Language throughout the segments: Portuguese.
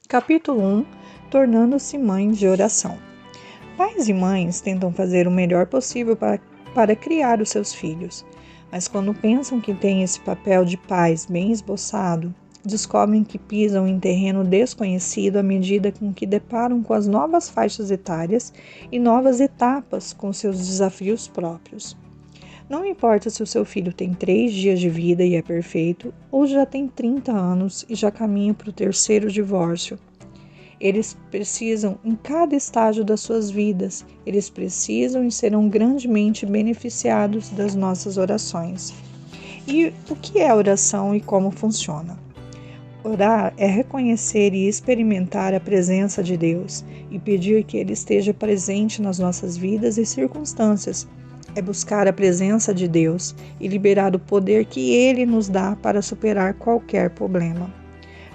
Capítulo 1. Tornando-se mães de oração. Pais e mães tentam fazer o melhor possível para criar os seus filhos, mas quando pensam que têm esse papel de pais bem esboçado, descobrem que pisam em terreno desconhecido à medida com que deparam com as novas faixas etárias e novas etapas com seus desafios próprios. Não importa se o seu filho tem 3 dias de vida e é perfeito, ou já tem 30 anos e já caminha para o 3º divórcio. Eles precisam em cada estágio das suas vidas, eles precisam e serão grandemente beneficiados das nossas orações. E o que é oração e como funciona? Orar é reconhecer e experimentar a presença de Deus e pedir que Ele esteja presente nas nossas vidas e circunstâncias. É buscar a presença de Deus e liberar o poder que Ele nos dá para superar qualquer problema.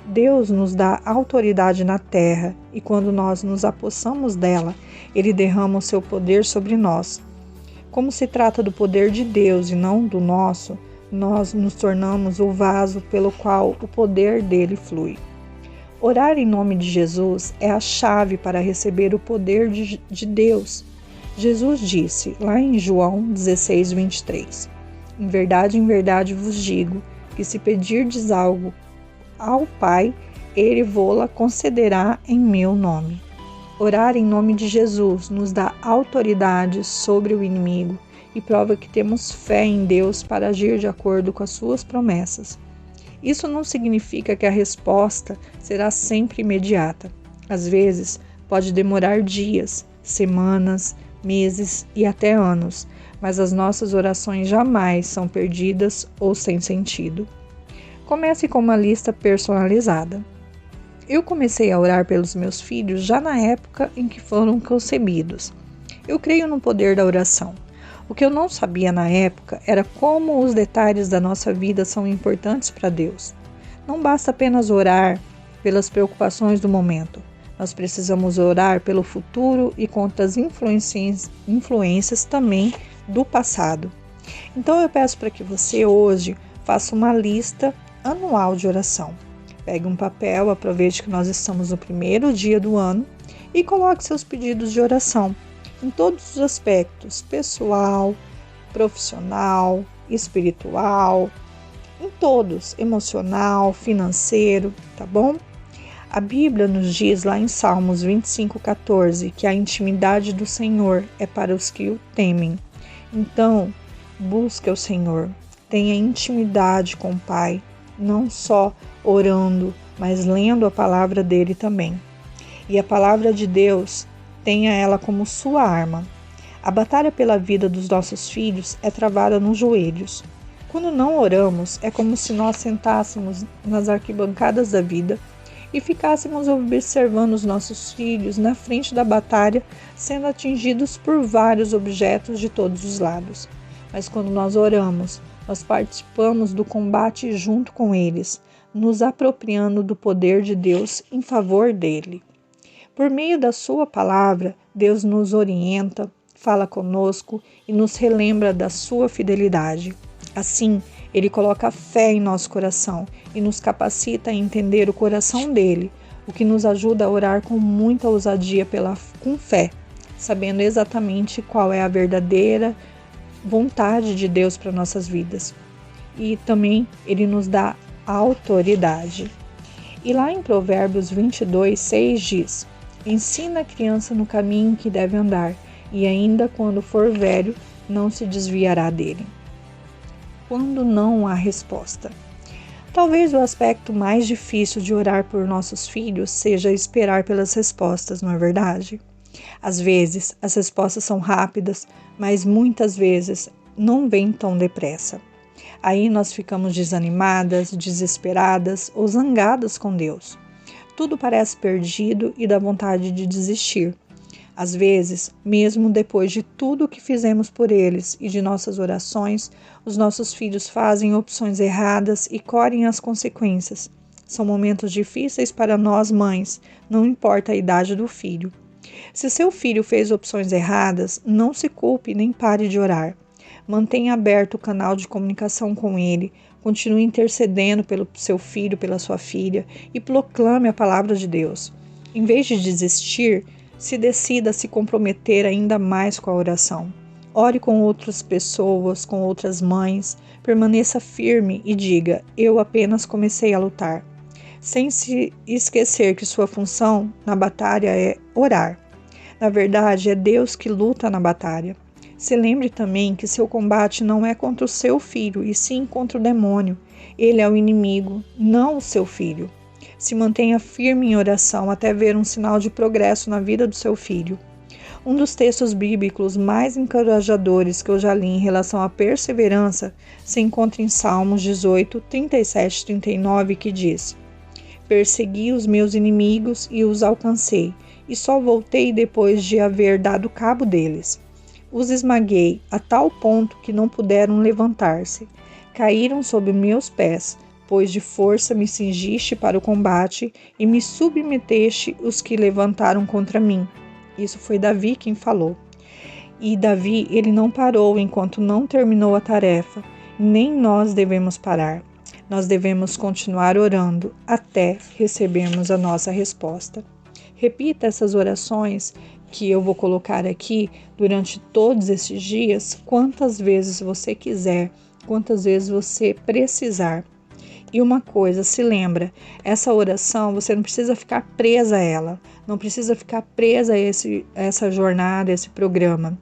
Deus nos dá autoridade na terra e quando nós nos apossamos dela, Ele derrama o seu poder sobre nós. Como se trata do poder de Deus e não do nosso, nós nos tornamos o vaso pelo qual o poder dele flui. Orar em nome de Jesus é a chave para receber o poder de Deus. Jesus disse, lá em João 16:23, em verdade vos digo, que se pedirdes algo ao Pai, Ele vô-la concederá em meu nome. Orar em nome de Jesus nos dá autoridade sobre o inimigo e prova que temos fé em Deus para agir de acordo com as suas promessas. Isso não significa que a resposta será sempre imediata. Às vezes, pode demorar dias, semanas, meses e até anos, mas as nossas orações jamais são perdidas ou sem sentido. Comece com uma lista personalizada. Eu comecei a orar pelos meus filhos já na época em que foram concebidos. Eu creio no poder da oração. O que eu não sabia na época era como os detalhes da nossa vida são importantes para Deus. Não basta apenas orar pelas preocupações do momento. Nós precisamos orar pelo futuro e contra as influências também do passado. Então eu peço para que você hoje faça uma lista anual de oração. Pegue um papel, aproveite que nós estamos no 1º dia do ano e coloque seus pedidos de oração em todos os aspectos, pessoal, profissional, espiritual, em todos, emocional, financeiro, tá bom? A Bíblia nos diz lá em Salmos 25:14 que a intimidade do Senhor é para os que o temem. Então, busque o Senhor, tenha intimidade com o Pai, não só orando, mas lendo a palavra dele também. E a palavra de Deus, tenha ela como sua arma. A batalha pela vida dos nossos filhos é travada nos joelhos. Quando não oramos, é como se nós sentássemos nas arquibancadas da vida e ficássemos observando os nossos filhos na frente da batalha, sendo atingidos por vários objetos de todos os lados. Mas quando nós oramos, nós participamos do combate junto com eles, nos apropriando do poder de Deus em favor dele. Por meio da sua palavra, Deus nos orienta, fala conosco e nos relembra da sua fidelidade. Assim, Ele coloca fé em nosso coração e nos capacita a entender o coração dele, o que nos ajuda a orar com muita ousadia com fé, sabendo exatamente qual é a verdadeira vontade de Deus para nossas vidas. E também Ele nos dá autoridade. E lá em Provérbios 22:6 diz: ensina a criança no caminho que deve andar, e ainda quando for velho, não se desviará dele. Quando não há resposta. Talvez o aspecto mais difícil de orar por nossos filhos seja esperar pelas respostas, não é verdade? Às vezes, as respostas são rápidas, mas muitas vezes não vêm tão depressa. Aí nós ficamos desanimadas, desesperadas ou zangadas com Deus. Tudo parece perdido e dá vontade de desistir. Às vezes, mesmo depois de tudo o que fizemos por eles e de nossas orações, os nossos filhos fazem opções erradas e colhem as consequências. São momentos difíceis para nós mães, não importa a idade do filho. Se seu filho fez opções erradas, não se culpe nem pare de orar. Mantenha aberto o canal de comunicação com ele, Continue intercedendo pelo seu filho, pela sua filha e proclame a palavra de Deus. Em vez de desistir, se decida a se comprometer ainda mais com a oração. Ore com outras pessoas, com outras mães, permaneça firme e diga: eu apenas comecei a lutar. Sem se esquecer que sua função na batalha é orar. Na verdade, é Deus que luta na batalha. Se lembre também que seu combate não é contra o seu filho, e sim contra o demônio. Ele é o inimigo, não o seu filho. Se mantenha firme em oração até ver um sinal de progresso na vida do seu filho. Um dos textos bíblicos mais encorajadores que eu já li em relação à perseverança se encontra em Salmos 18, 37 e 39, que diz: persegui os meus inimigos e os alcancei, e só voltei depois de haver dado cabo deles. Os esmaguei a tal ponto que não puderam levantar-se. Caíram sob meus pés, pois de força me cingiste para o combate e me submeteste os que levantaram contra mim. Isso foi Davi quem falou. E Davi, ele não parou enquanto não terminou a tarefa. Nem nós devemos parar. Nós devemos continuar orando até recebermos a nossa resposta. Repita essas orações que eu vou colocar aqui durante todos esses dias, quantas vezes você quiser, quantas vezes você precisar. E uma coisa, se lembra, essa oração você não precisa ficar presa a ela, não precisa ficar presa a essa jornada, a esse programa.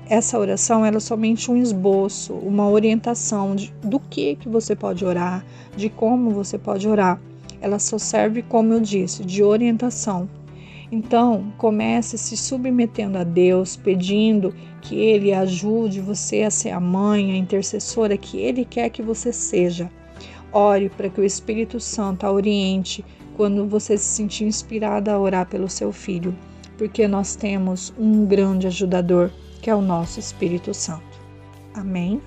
Essa oração ela é somente um esboço, uma orientação do que você pode orar, de como você pode orar. Ela só serve, como eu disse, de orientação. Então, comece se submetendo a Deus, pedindo que Ele ajude você a ser a mãe, a intercessora que Ele quer que você seja. Ore para que o Espírito Santo a oriente quando você se sentir inspirada a orar pelo seu filho, porque nós temos um grande ajudador, que é o nosso Espírito Santo. Amém?